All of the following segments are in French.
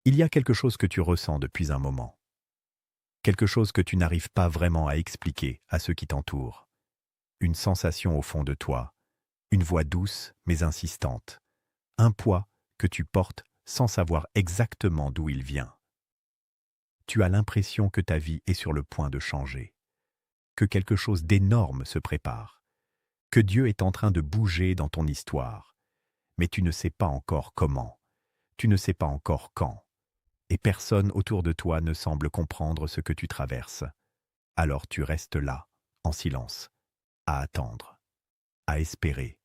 Il y a quelque chose que tu ressens depuis un moment, quelque chose que tu n'arrives pas vraiment à expliquer à ceux qui t'entourent, une sensation au fond de toi, une voix douce mais insistante, un poids que tu portes sans savoir exactement d'où il vient. Tu as l'impression que ta vie est sur le point de changer, que quelque chose d'énorme se prépare, que Dieu est en train de bouger dans ton histoire, mais tu ne sais pas encore comment, tu ne sais pas encore quand, et personne autour de toi ne semble comprendre ce que tu traverses. Alors tu restes là, en silence, à attendre, à espérer,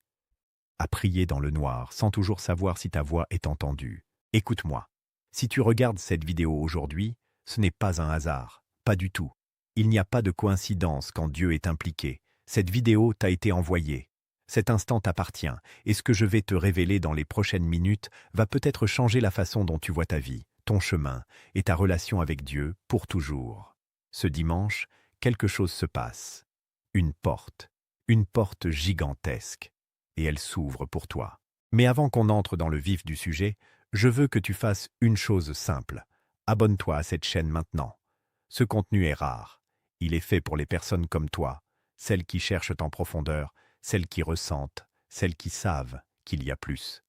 à prier dans le noir sans toujours savoir si ta voix est entendue. Écoute-moi, si tu regardes cette vidéo aujourd'hui, ce n'est pas un hasard, pas du tout. Il n'y a pas de coïncidence quand Dieu est impliqué. Cette vidéo t'a été envoyée. Cet instant t'appartient, et ce que je vais te révéler dans les prochaines minutes va peut-être changer la façon dont tu vois ta vie, ton chemin et ta relation avec Dieu pour toujours. Ce dimanche, quelque chose se passe. Une porte gigantesque, et elle s'ouvre pour toi. Mais avant qu'on entre dans le vif du sujet, je veux que tu fasses une chose simple. Abonne-toi à cette chaîne maintenant. Ce contenu est rare. Il est fait pour les personnes comme toi, celles qui cherchent en profondeur, celles qui ressentent, celles qui savent qu'il y a plus.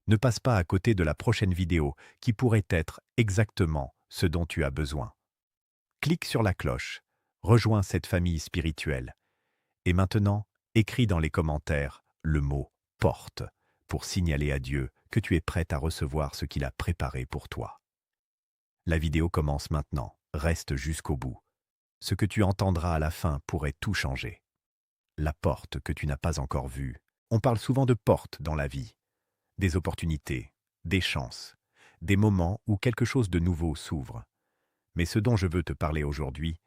Ne passe pas à côté de la prochaine vidéo qui pourrait être exactement ce dont tu as besoin. Clique sur la cloche, rejoins cette famille spirituelle. Et maintenant, écris dans les commentaires le mot « porte » pour signaler à Dieu que tu es prête à recevoir ce qu'il a préparé pour toi. La vidéo commence maintenant, reste jusqu'au bout. Ce que tu entendras à la fin pourrait tout changer. La porte que tu n'as pas encore vue. On parle souvent de portes dans la vie. Des opportunités, des chances, des moments où quelque chose de nouveau s'ouvre. Mais ce dont je veux te parler aujourd'hui,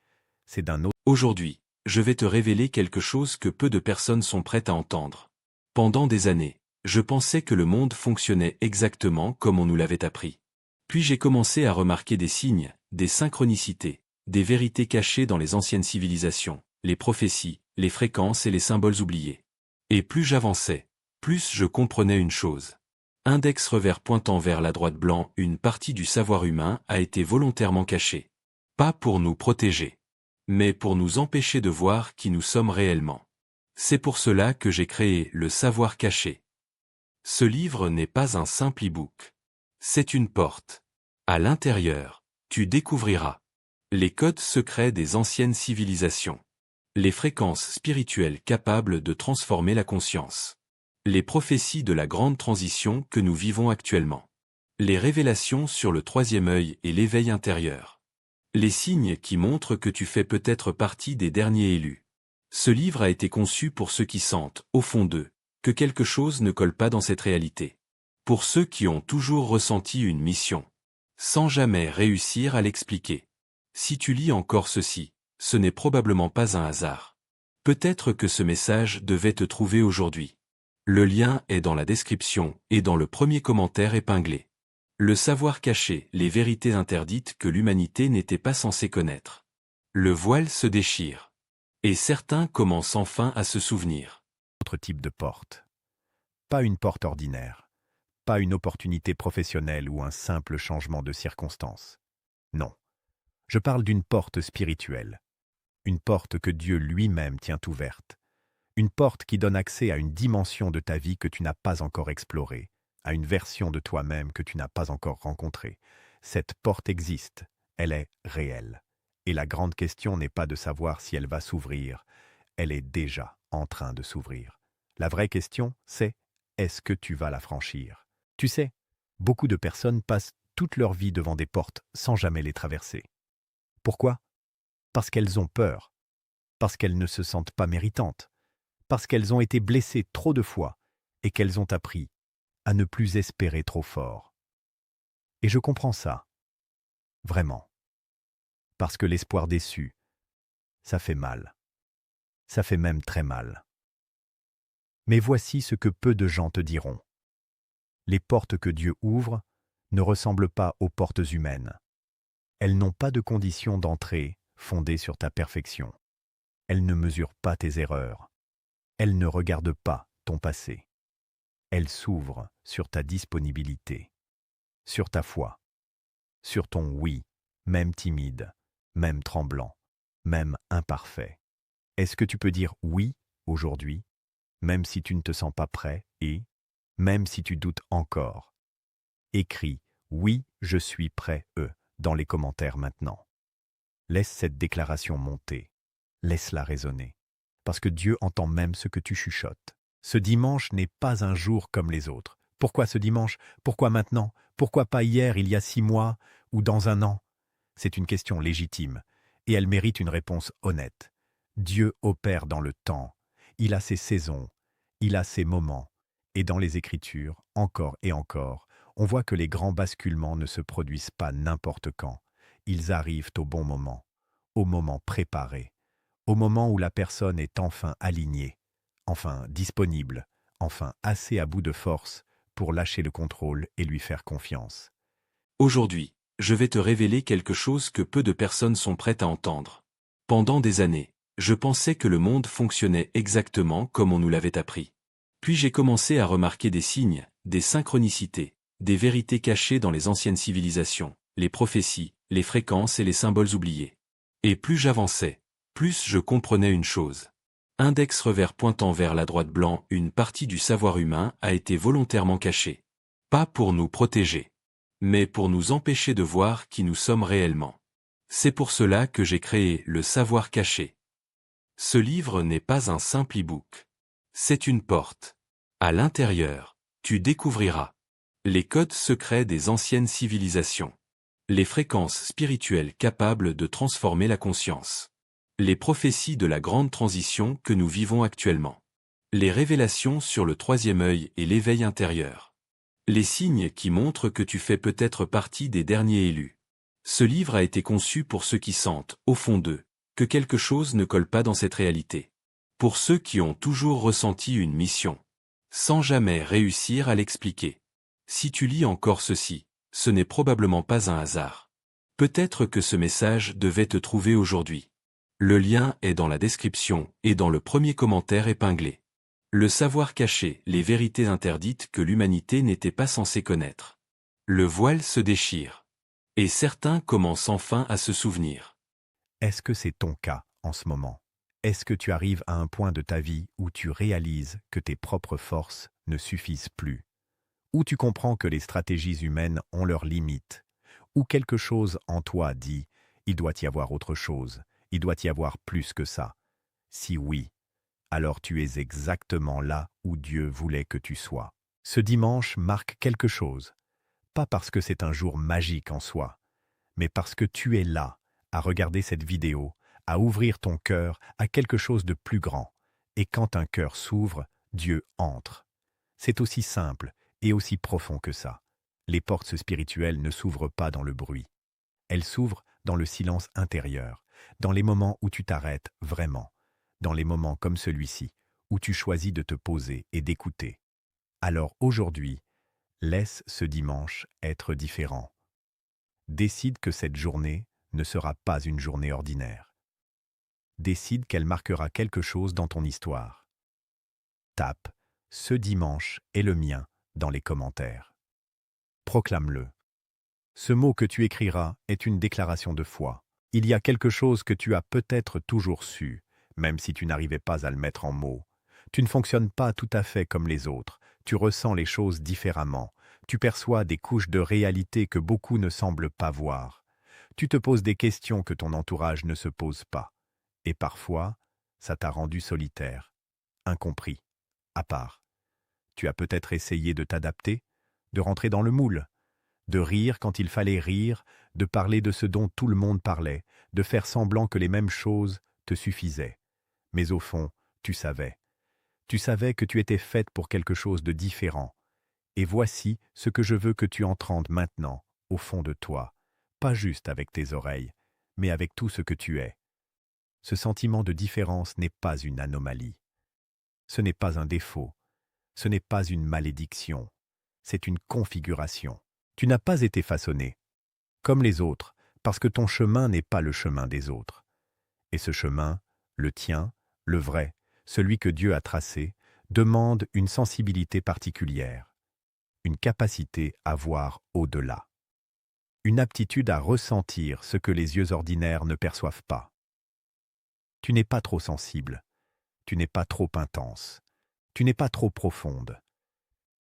c'est d'un autre. Aujourd'hui, je vais te révéler quelque chose que peu de personnes sont prêtes à entendre. Pendant des années, je pensais que le monde fonctionnait exactement comme on nous l'avait appris. Puis j'ai commencé à remarquer des signes, des synchronicités, des vérités cachées dans les anciennes civilisations, les prophéties, les fréquences et les symboles oubliés. Et plus j'avançais, plus je comprenais une chose. Index revers pointant vers la droite blanc, une partie du savoir humain a été volontairement cachée. Pas pour nous protéger, mais pour nous empêcher de voir qui nous sommes réellement. C'est pour cela que j'ai créé le savoir caché. Ce livre n'est pas un simple e-book. C'est une porte. À l'intérieur, tu découvriras les codes secrets des anciennes civilisations, les fréquences spirituelles capables de transformer la conscience, les prophéties de la grande transition que nous vivons actuellement, les révélations sur le troisième œil et l'éveil intérieur, les signes qui montrent que tu fais peut-être partie des derniers élus. Ce livre a été conçu pour ceux qui sentent, au fond d'eux, que quelque chose ne colle pas dans cette réalité. Pour ceux qui ont toujours ressenti une mission, sans jamais réussir à l'expliquer. Si tu lis encore ceci, ce n'est probablement pas un hasard. Peut-être que ce message devait te trouver aujourd'hui. Le lien est dans la description et dans le premier commentaire épinglé. Le savoir caché, les vérités interdites que l'humanité n'était pas censée connaître. Le voile se déchire. Et certains commencent enfin à se souvenir. Autre type de porte. Pas une porte ordinaire, pas une opportunité professionnelle ou un simple changement de circonstance. Non, je parle d'une porte spirituelle, une porte que Dieu lui-même tient ouverte, une porte qui donne accès à une dimension de ta vie que tu n'as pas encore explorée, à une version de toi-même que tu n'as pas encore rencontrée. Cette porte existe, elle est réelle. Et la grande question n'est pas de savoir si elle va s'ouvrir, elle est déjà en train de s'ouvrir. La vraie question, c'est est-ce que tu vas la franchir? Tu sais, beaucoup de personnes passent toute leur vie devant des portes sans jamais les traverser. Pourquoi? Parce qu'elles ont peur, parce qu'elles ne se sentent pas méritantes, parce qu'elles ont été blessées trop de fois et qu'elles ont appris à ne plus espérer trop fort. Et je comprends ça, vraiment, parce que l'espoir déçu, ça fait mal. Ça fait même très mal. Mais voici ce que peu de gens te diront. Les portes que Dieu ouvre ne ressemblent pas aux portes humaines. Elles n'ont pas de conditions d'entrée fondées sur ta perfection. Elles ne mesurent pas tes erreurs. Elles ne regardent pas ton passé. Elles s'ouvrent sur ta disponibilité, sur ta foi, sur ton oui, même timide, même tremblant, même imparfait. Est-ce que tu peux dire oui aujourd'hui, même si tu ne te sens pas prêt et même si tu doutes encore? Écris oui, je suis prêt, dans les commentaires maintenant. Laisse cette déclaration monter. Laisse-la résonner. Parce que Dieu entend même ce que tu chuchotes. Ce dimanche n'est pas un jour comme les autres. Pourquoi ce dimanche? Pourquoi maintenant? Pourquoi pas hier, il y a 6 mois, ou dans un an? C'est une question légitime, et elle mérite une réponse honnête. Dieu opère dans le temps. Il a ses saisons, il a ses moments. Et dans les Écritures, encore et encore, on voit que les grands basculements ne se produisent pas n'importe quand. Ils arrivent au moment préparé, au moment où la personne est enfin alignée, enfin disponible, enfin assez à bout de force pour lâcher le contrôle et lui faire confiance. Aujourd'hui, je vais te révéler quelque chose que peu de personnes sont prêtes à entendre. Pendant des années, je pensais que le monde fonctionnait exactement comme on nous l'avait appris. Puis j'ai commencé à remarquer des signes, des synchronicités, des vérités cachées dans les anciennes civilisations, les prophéties, les fréquences et les symboles oubliés. Et plus j'avançais, plus je comprenais une chose. Index revers pointant vers la droite blanc, une partie du savoir humain a été volontairement cachée. Pas pour nous protéger, mais pour nous empêcher de voir qui nous sommes réellement. C'est pour cela que j'ai créé le savoir caché. Ce livre n'est pas un simple e-book. C'est une porte. À l'intérieur, tu découvriras les codes secrets des anciennes civilisations, les fréquences spirituelles capables de transformer la conscience, les prophéties de la grande transition que nous vivons actuellement, les révélations sur le troisième œil et l'éveil intérieur, les signes qui montrent que tu fais peut-être partie des derniers élus. Ce livre a été conçu pour ceux qui sentent, au fond d'eux, que quelque chose ne colle pas dans cette réalité. Pour ceux qui ont toujours ressenti une mission, sans jamais réussir à l'expliquer. Si tu lis encore ceci, ce n'est probablement pas un hasard. Peut-être que ce message devait te trouver aujourd'hui. Le lien est dans la description et dans le premier commentaire épinglé. Le savoir caché, les vérités interdites que l'humanité n'était pas censée connaître. Le voile se déchire. Et certains commencent enfin à se souvenir. Est-ce que c'est ton cas en ce moment? Est-ce que tu arrives à un point de ta vie où tu réalises que tes propres forces ne suffisent plus? Où tu comprends que les stratégies humaines ont leurs limites? Où quelque chose en toi dit « il doit y avoir autre chose, il doit y avoir plus que ça ». Si oui, alors tu es exactement là où Dieu voulait que tu sois. Ce dimanche marque quelque chose, pas parce que c'est un jour magique en soi, mais parce que tu es là, à regarder cette vidéo, à ouvrir ton cœur à quelque chose de plus grand. Et quand un cœur s'ouvre, Dieu entre. C'est aussi simple et aussi profond que ça. Les portes spirituelles ne s'ouvrent pas dans le bruit. Elles s'ouvrent dans le silence intérieur, dans les moments où tu t'arrêtes vraiment, dans les moments comme celui-ci, où tu choisis de te poser et d'écouter. Alors aujourd'hui, laisse ce dimanche être différent. Décide que cette journée ne sera pas une journée ordinaire. Décide qu'elle marquera quelque chose dans ton histoire. Tape « Ce dimanche est le mien » dans les commentaires. Proclame-le. Ce mot que tu écriras est une déclaration de foi. Il y a quelque chose que tu as peut-être toujours su, même si tu n'arrivais pas à le mettre en mots. Tu ne fonctionnes pas tout à fait comme les autres. Tu ressens les choses différemment. Tu perçois des couches de réalité que beaucoup ne semblent pas voir. Tu te poses des questions que ton entourage ne se pose pas. Et parfois, ça t'a rendu solitaire, incompris, à part. Tu as peut-être essayé de t'adapter, de rentrer dans le moule, de rire quand il fallait rire, de parler de ce dont tout le monde parlait, de faire semblant que les mêmes choses te suffisaient. Mais au fond, tu savais. Tu savais que tu étais faite pour quelque chose de différent. Et voici ce que je veux que tu entrendes maintenant, au fond de toi, pas juste avec tes oreilles, mais avec tout ce que tu es. Ce sentiment de différence n'est pas une anomalie. Ce n'est pas un défaut. Ce n'est pas une malédiction. C'est une configuration. Tu n'as pas été façonné, comme les autres, parce que ton chemin n'est pas le chemin des autres. Et ce chemin, le tien, le vrai, celui que Dieu a tracé, demande une sensibilité particulière, une capacité à voir au-delà. une aptitude à ressentir ce que les yeux ordinaires ne perçoivent pas. Tu n'es pas trop sensible, tu n'es pas trop intense, tu n'es pas trop profonde.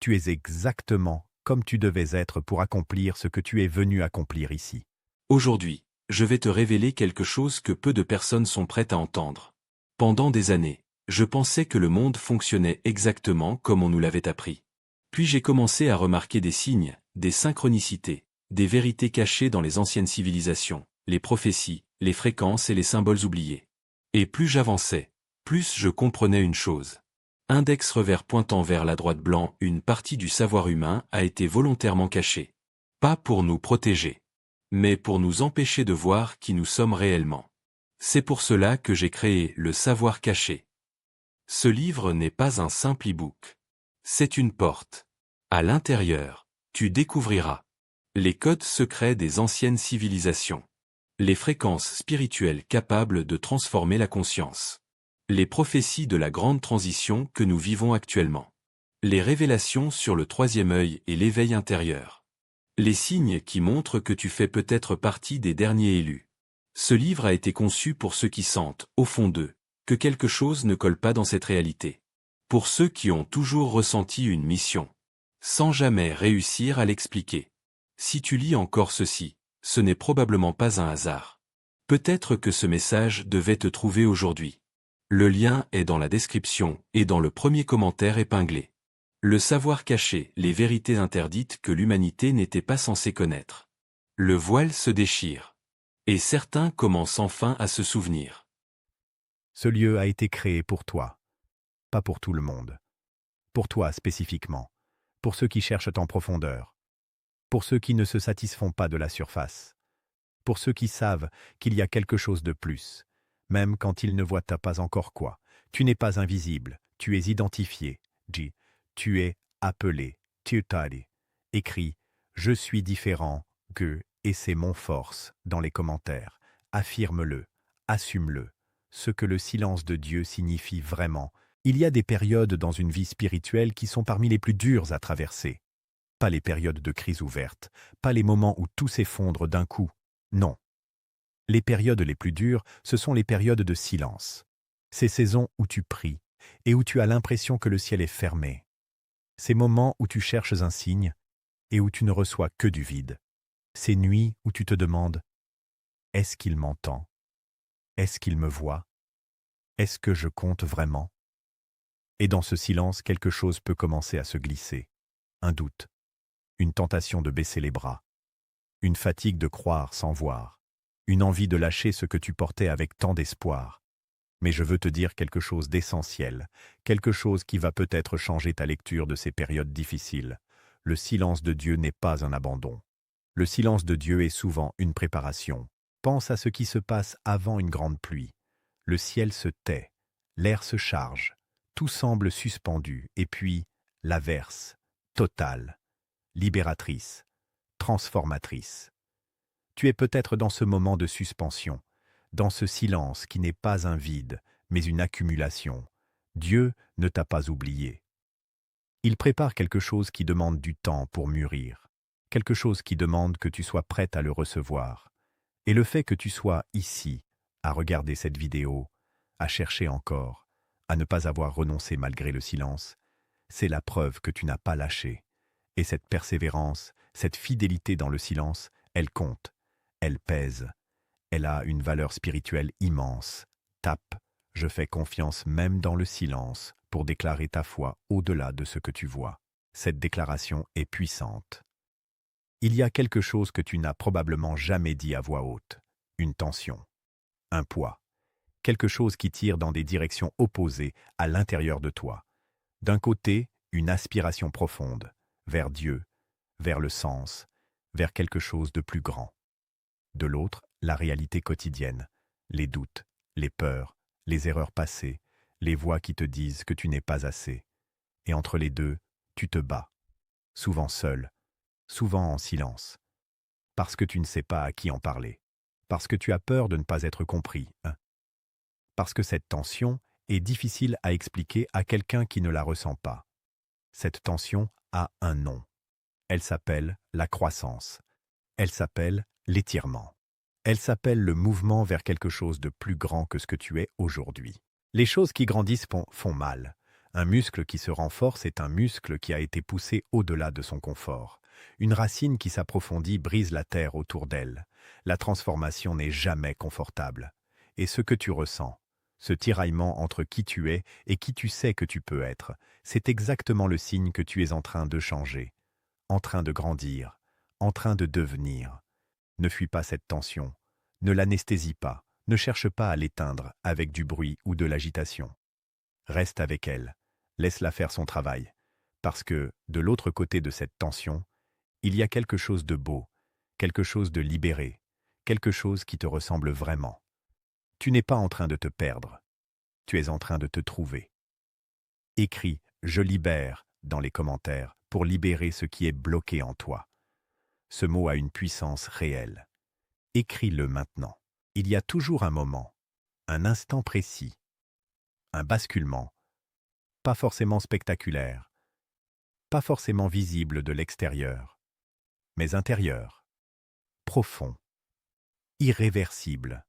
Tu es exactement comme tu devais être pour accomplir ce que tu es venu accomplir ici. Aujourd'hui, je vais te révéler quelque chose que peu de personnes sont prêtes à entendre. Pendant des années, je pensais que le monde fonctionnait exactement comme on nous l'avait appris. Puis j'ai commencé à remarquer des signes, des synchronicités, des vérités cachées dans les anciennes civilisations, les prophéties, les fréquences et les symboles oubliés. Et plus j'avançais, plus je comprenais une chose. Index revers pointant vers la droite blanc, une partie du savoir humain a été volontairement cachée. Pas pour nous protéger, mais pour nous empêcher de voir qui nous sommes réellement. C'est pour cela que j'ai créé le savoir caché. Ce livre n'est pas un simple e-book. C'est une porte. À l'intérieur, tu découvriras les codes secrets des anciennes civilisations, les fréquences spirituelles capables de transformer la conscience, les prophéties de la grande transition que nous vivons actuellement, les révélations sur le troisième œil et l'éveil intérieur, les signes qui montrent que tu fais peut-être partie des derniers élus. Ce livre a été conçu pour ceux qui sentent, au fond d'eux, que quelque chose ne colle pas dans cette réalité. Pour ceux qui ont toujours ressenti une mission, sans jamais réussir à l'expliquer. Si tu lis encore ceci, ce n'est probablement pas un hasard. Peut-être que ce message devait te trouver aujourd'hui. Le lien est dans la description et dans le premier commentaire épinglé. Le savoir caché, les vérités interdites que l'humanité n'était pas censée connaître. Le voile se déchire. Et certains commencent enfin à se souvenir. Ce lieu a été créé pour toi, pas pour tout le monde. Pour toi spécifiquement, pour ceux qui cherchent en profondeur, pour ceux qui ne se satisfont pas de la surface, pour ceux qui savent qu'il y a quelque chose de plus, même quand ils ne voient pas encore quoi. Tu n'es pas invisible, tu es identifié, G. Tu es appelé, Tutari. Écris « Je suis différent, que, et c'est mon force » dans les commentaires. Affirme-le, assume-le. Ce que le silence de Dieu signifie vraiment. Il y a des périodes dans une vie spirituelle qui sont parmi les plus dures à traverser. Pas les périodes de crise ouverte, pas les moments où tout s'effondre d'un coup. Non. Les périodes les plus dures, ce sont les périodes de silence. Ces saisons où tu pries et où tu as l'impression que le ciel est fermé. Ces moments où tu cherches un signe et où tu ne reçois que du vide. Ces nuits où tu te demandes « Est-ce qu'il m'entend? Est-ce qu'il me voit? Est-ce que je compte vraiment ?» Et dans ce silence, quelque chose peut commencer à se glisser. Un doute, une tentation de baisser les bras, une fatigue de croire sans voir, une envie de lâcher ce que tu portais avec tant d'espoir. Mais je veux te dire quelque chose d'essentiel, quelque chose qui va peut-être changer ta lecture de ces périodes difficiles. Le silence de Dieu n'est pas un abandon. Le silence de Dieu est souvent une préparation. Pense à ce qui se passe avant une grande pluie. Le ciel se tait, l'air se charge, tout semble suspendu, et puis l'averse, totale, libératrice, transformatrice. Tu es peut-être dans ce moment de suspension, dans ce silence qui n'est pas un vide, mais une accumulation. Dieu ne t'a pas oublié. Il prépare quelque chose qui demande du temps pour mûrir, quelque chose qui demande que tu sois prête à le recevoir. Et le fait que tu sois ici, à regarder cette vidéo, à chercher encore, à ne pas avoir renoncé malgré le silence, c'est la preuve que tu n'as pas lâché. Et cette persévérance, cette fidélité dans le silence, elle compte, elle pèse. Elle a une valeur spirituelle immense. Tape, je fais confiance même dans le silence pour déclarer ta foi au-delà de ce que tu vois. Cette déclaration est puissante. Il y a quelque chose que tu n'as probablement jamais dit à voix haute. Une tension, un poids, quelque chose qui tire dans des directions opposées à l'intérieur de toi. D'un côté, une aspiration profonde, vers Dieu, vers le sens, vers quelque chose de plus grand. De l'autre, la réalité quotidienne, les doutes, les peurs, les erreurs passées, les voix qui te disent que tu n'es pas assez. Et entre les deux, tu te bats, souvent seul, souvent en silence, parce que tu ne sais pas à qui en parler, parce que tu as peur de ne pas être compris, parce que cette tension est difficile à expliquer à quelqu'un qui ne la ressent pas. Cette tension a un nom. Elle s'appelle la croissance. Elle s'appelle l'étirement. Elle s'appelle le mouvement vers quelque chose de plus grand que ce que tu es aujourd'hui. Les choses qui grandissent font mal. Un muscle qui se renforce est un muscle qui a été poussé au-delà de son confort. Une racine qui s'approfondit brise la terre autour d'elle. La transformation n'est jamais confortable. Et ce que tu ressens, ce tiraillement entre qui tu es et qui tu sais que tu peux être, c'est exactement le signe que tu es en train de changer, en train de grandir, en train de devenir. Ne fuis pas cette tension, ne l'anesthésie pas, ne cherche pas à l'éteindre avec du bruit ou de l'agitation. Reste avec elle, laisse-la faire son travail, parce que, de l'autre côté de cette tension, il y a quelque chose de beau, quelque chose de libéré, quelque chose qui te ressemble vraiment. Tu n'es pas en train de te perdre, tu es en train de te trouver. Écris « Je libère » dans les commentaires pour libérer ce qui est bloqué en toi. Ce mot a une puissance réelle. Écris-le maintenant. Il y a toujours un moment, un instant précis, un basculement, pas forcément spectaculaire, pas forcément visible de l'extérieur, mais intérieur, profond, irréversible.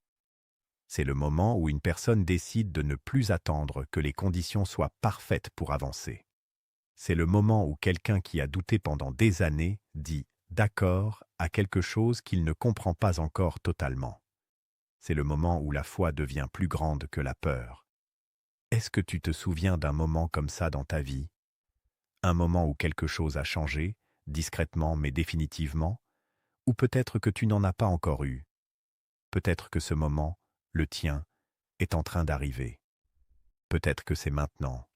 C'est le moment où une personne décide de ne plus attendre que les conditions soient parfaites pour avancer. C'est le moment où quelqu'un qui a douté pendant des années dit « d'accord » à quelque chose qu'il ne comprend pas encore totalement. C'est le moment où la foi devient plus grande que la peur. Est-ce que tu te souviens d'un moment comme ça dans ta vie? Un moment où quelque chose a changé, discrètement mais définitivement? Ou peut-être que tu n'en as pas encore eu? Peut-être que ce moment, le tien, est en train d'arriver. Peut-être que c'est maintenant.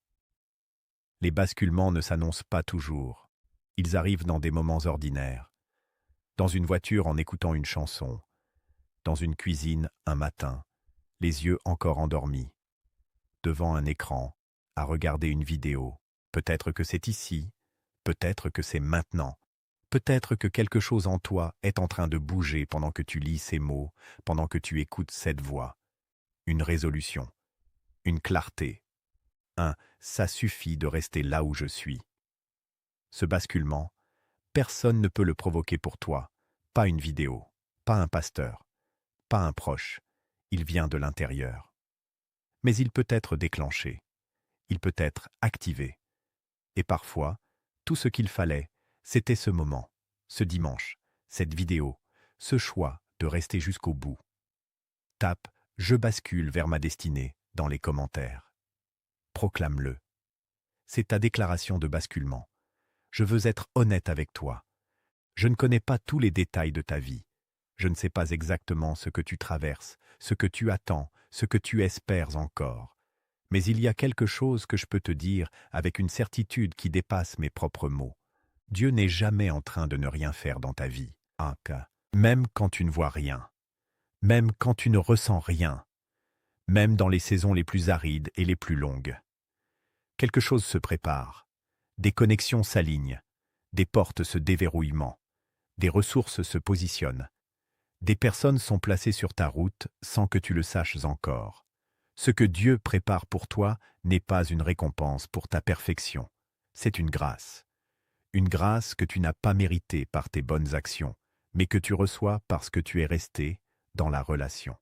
Les basculements ne s'annoncent pas toujours. Ils arrivent dans des moments ordinaires. Dans une voiture en écoutant une chanson. Dans une cuisine un matin, les yeux encore endormis. Devant un écran, à regarder une vidéo. Peut-être que c'est ici. Peut-être que c'est maintenant. Peut-être que quelque chose en toi est en train de bouger pendant que tu lis ces mots, pendant que tu écoutes cette voix. Une résolution, une clarté, un « ça suffit de rester là où je suis ». Ce basculement, personne ne peut le provoquer pour toi, pas une vidéo, pas un pasteur, pas un proche, il vient de l'intérieur. Mais il peut être déclenché, il peut être activé. Et parfois, tout ce qu'il fallait, c'était ce moment, ce dimanche, cette vidéo, ce choix de rester jusqu'au bout. Tape « Je bascule vers ma destinée » dans les commentaires. Proclame-le. C'est ta déclaration de basculement. Je veux être honnête avec toi. Je ne connais pas tous les détails de ta vie. Je ne sais pas exactement ce que tu traverses, ce que tu attends, ce que tu espères encore. Mais il y a quelque chose que je peux te dire avec une certitude qui dépasse mes propres mots. Dieu n'est jamais en train de ne rien faire dans ta vie. Même quand tu ne vois rien. Même quand tu ne ressens rien. Même dans les saisons les plus arides et les plus longues. Quelque chose se prépare. Des connexions s'alignent. Des portes se déverrouillent. Des ressources se positionnent. Des personnes sont placées sur ta route sans que tu le saches encore. Ce que Dieu prépare pour toi n'est pas une récompense pour ta perfection. C'est une grâce. Une grâce que tu n'as pas méritée par tes bonnes actions, mais que tu reçois parce que tu es resté dans la relation.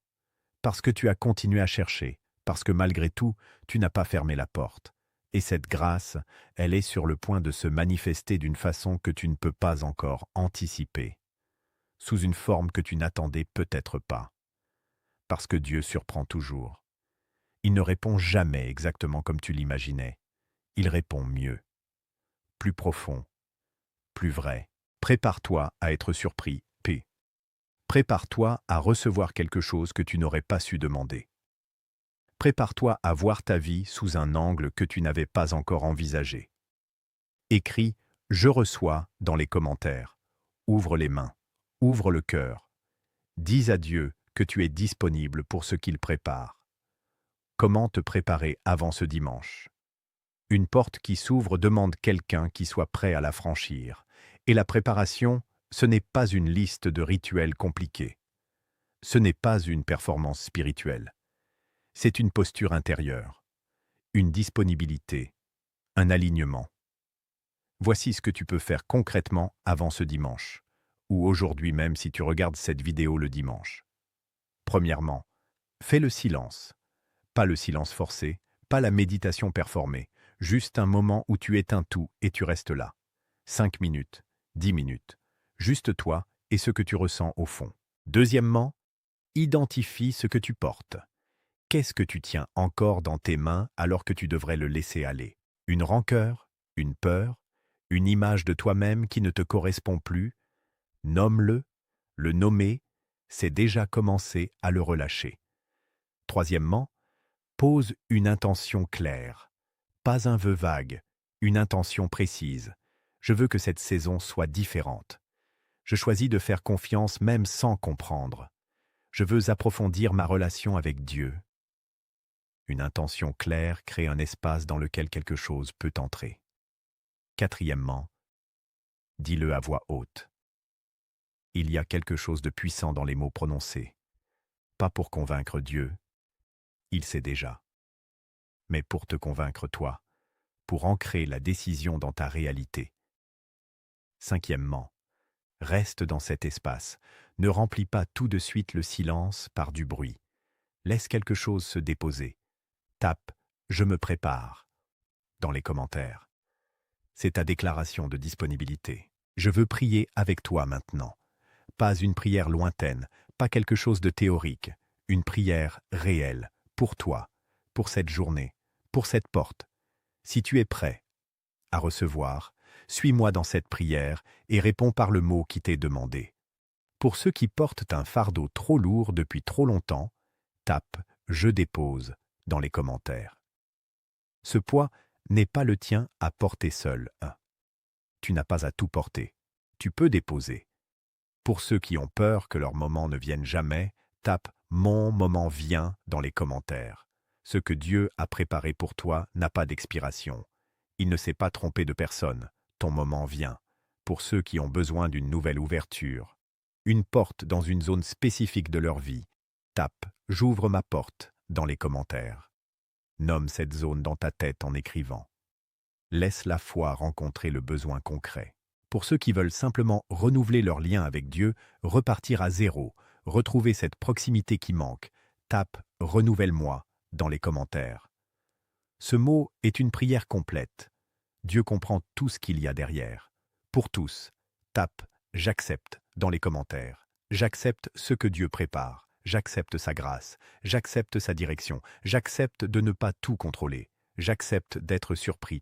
Parce que tu as continué à chercher, parce que malgré tout, tu n'as pas fermé la porte. Et cette grâce, elle est sur le point de se manifester d'une façon que tu ne peux pas encore anticiper, sous une forme que tu n'attendais peut-être pas. Parce que Dieu surprend toujours. Il ne répond jamais exactement comme tu l'imaginais. Il répond mieux, plus profond, plus vrai. Prépare-toi à être surpris, P. Prépare-toi à recevoir quelque chose que tu n'aurais pas su demander. Prépare-toi à voir ta vie sous un angle que tu n'avais pas encore envisagé. Écris « Je reçois » dans les commentaires. Ouvre les mains, ouvre le cœur. Dis à Dieu que tu es disponible pour ce qu'il prépare. Comment te préparer avant ce dimanche? Une porte qui s'ouvre demande quelqu'un qui soit prêt à la franchir. Et la préparation, ce n'est pas une liste de rituels compliqués. Ce n'est pas une performance spirituelle. C'est une posture intérieure, une disponibilité, un alignement. Voici ce que tu peux faire concrètement avant ce dimanche. ou aujourd'hui même si tu regardes cette vidéo le dimanche. Premièrement, fais le silence. Pas le silence forcé, pas la méditation performée, juste un moment où tu éteins tout et tu restes là. 5 minutes, 10 minutes, juste toi et ce que tu ressens au fond. Deuxièmement, identifie ce que tu portes. Qu'est-ce que tu tiens encore dans tes mains alors que tu devrais le laisser aller? Une rancœur? Une peur? Une image de toi-même qui ne te correspond plus? Nomme-le, le nommer, c'est déjà commencer à le relâcher. Troisièmement, pose une intention claire. Pas un vœu vague, une intention précise. Je veux que cette saison soit différente. Je choisis de faire confiance même sans comprendre. Je veux approfondir ma relation avec Dieu. Une intention claire crée un espace dans lequel quelque chose peut entrer. Quatrièmement, dis-le à voix haute. Il y a quelque chose de puissant dans les mots prononcés. Pas pour convaincre Dieu, il sait déjà. Mais pour te convaincre toi, pour ancrer la décision dans ta réalité. Cinquièmement, reste dans cet espace. Ne remplis pas tout de suite le silence par du bruit. Laisse quelque chose se déposer. Tape « Je me prépare » dans les commentaires. C'est ta déclaration de disponibilité. Je veux prier avec toi maintenant. Pas une prière lointaine, pas quelque chose de théorique. Une prière réelle, pour toi, pour cette journée, pour cette porte. Si tu es prêt à recevoir, suis-moi dans cette prière et réponds par le mot qui t'est demandé. Pour ceux qui portent un fardeau trop lourd depuis trop longtemps, tape « Je dépose » dans les commentaires. Ce poids n'est pas le tien à porter seul. Tu n'as pas à tout porter. Tu peux déposer. Pour ceux qui ont peur que leur moment ne vienne jamais, tape « Mon moment vient » dans les commentaires. Ce que Dieu a préparé pour toi n'a pas d'expiration. Il ne s'est pas trompé de personne. Ton moment vient. Pour ceux qui ont besoin d'une nouvelle ouverture, une porte dans une zone spécifique de leur vie, tape « J'ouvre ma porte » dans les commentaires. Nomme cette zone dans ta tête en écrivant. Laisse la foi rencontrer le besoin concret. Pour ceux qui veulent simplement renouveler leur lien avec Dieu, repartir à zéro, retrouver cette proximité qui manque, tape « Renouvelle-moi » dans les commentaires. Ce mot est une prière complète. Dieu comprend tout ce qu'il y a derrière. Pour tous, tape « J'accepte » dans les commentaires. J'accepte ce que Dieu prépare. J'accepte sa grâce. J'accepte sa direction. J'accepte de ne pas tout contrôler. J'accepte d'être surpris.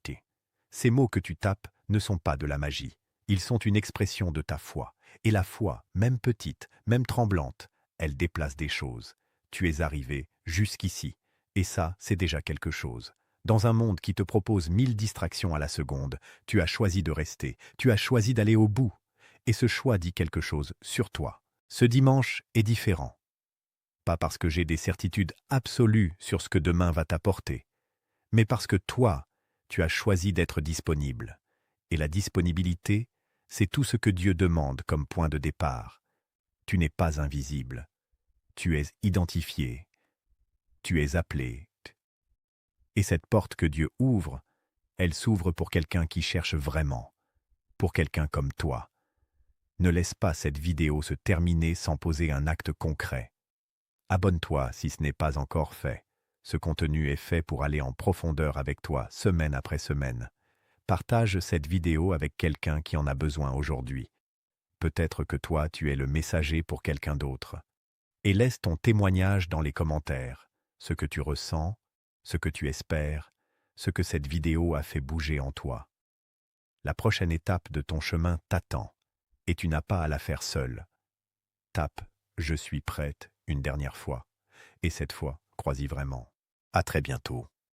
Ces mots que tu tapes ne sont pas de la magie. Ils sont une expression de ta foi. Et la foi, même petite, même tremblante, elle déplace des choses. Tu es arrivé jusqu'ici. Et ça, c'est déjà quelque chose. Dans un monde qui te propose 1000 distractions à la seconde, tu as choisi de rester. Tu as choisi d'aller au bout. Et ce choix dit quelque chose sur toi. Ce dimanche est différent. Pas parce que j'ai des certitudes absolues sur ce que demain va t'apporter, mais parce que toi, tu as choisi d'être disponible. Et la disponibilité, c'est tout ce que Dieu demande comme point de départ. Tu n'es pas invisible. Tu es identifié. Tu es appelé. Et cette porte que Dieu ouvre, elle s'ouvre pour quelqu'un qui cherche vraiment, pour quelqu'un comme toi. Ne laisse pas cette vidéo se terminer sans poser un acte concret. Abonne-toi si ce n'est pas encore fait. Ce contenu est fait pour aller en profondeur avec toi, semaine après semaine. Partage cette vidéo avec quelqu'un qui en a besoin aujourd'hui. Peut-être que toi, tu es le messager pour quelqu'un d'autre. Et laisse ton témoignage dans les commentaires, ce que tu ressens, ce que tu espères, ce que cette vidéo a fait bouger en toi. La prochaine étape de ton chemin t'attend, et tu n'as pas à la faire seule. Tape « Je suis prête » une dernière fois, et cette fois, crois-y vraiment. À très bientôt.